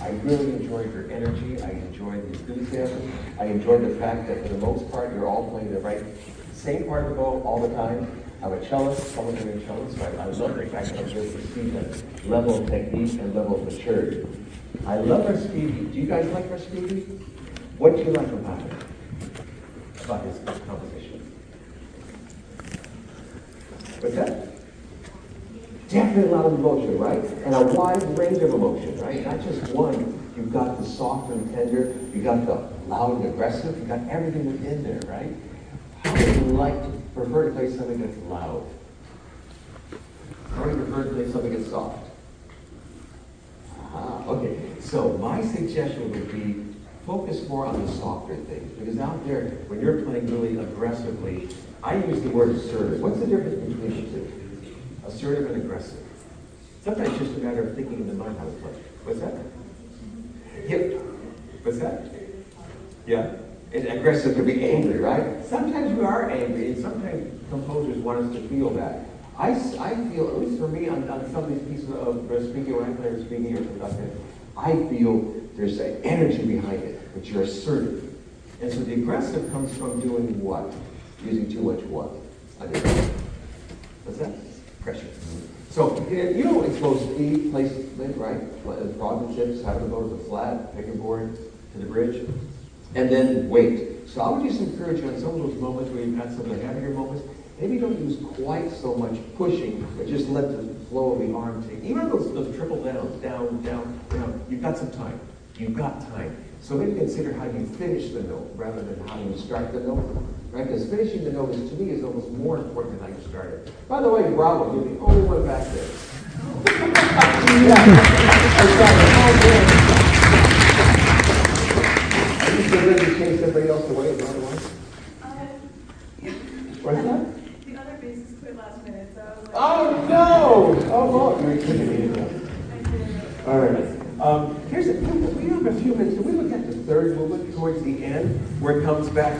I really enjoyed your energy. I enjoyed the enthusiasm. I enjoyed the fact that for the most part, you're all playing the same part of the bow all the time. I'm a cellist, someone doing a cellist, so I love the fact that I'm able to see that level of technique and level of maturity. I love our Stevie. Do you guys like our Stevie? What do you like about it? About his composition? What's that? Definitely a lot of emotion, right? And a wide range of emotion, right? Not just one. You've got the soft and tender, you've got the loud and aggressive, you've got everything within there, right? How would you prefer to play something that's loud? Or would you prefer to play something that's soft? Okay, so my suggestion would be focus more on the softer things, because out there, when you're playing really aggressively, I use the word assertive. What's the difference between the two? Assertive and aggressive. Sometimes it's just a matter of thinking in the mind how to play. What's that? Yep. What's that? Yeah. And aggressive could be angry, right? Sometimes we are angry, and sometimes composers want us to feel that. I feel, at least for me, on some of these pieces of speaking, when I play or speaking or conducting, I feel there's an energy behind it, but you're assertive. And so the aggressive comes from doing what? Using too much what? What's that? Pressure. So, you know, expose speed, placement, right? Frog and chips, how to go to the flat, pick and board, to the bridge, and then weight. So I would just encourage you on some of those moments where you've got some of the heavier moments, maybe don't use quite so much pushing, but just let the flow of the arm take. Even those triple downs, down, down, down, you've got some time. You've got time. So maybe consider how you finish the note rather than how you start the note. Right? Because finishing the note is, to me, is almost more important than how you start it. By the way, bravo, you're the only one back there. Are you still ready to change somebody else away, by the way? What's that? The other bassist quit last minute, so I was like... Oh, no! Oh, Lord, you're kidding me. All right. Here's we have a few minutes. Can we look at the third movement towards the end, where it comes back?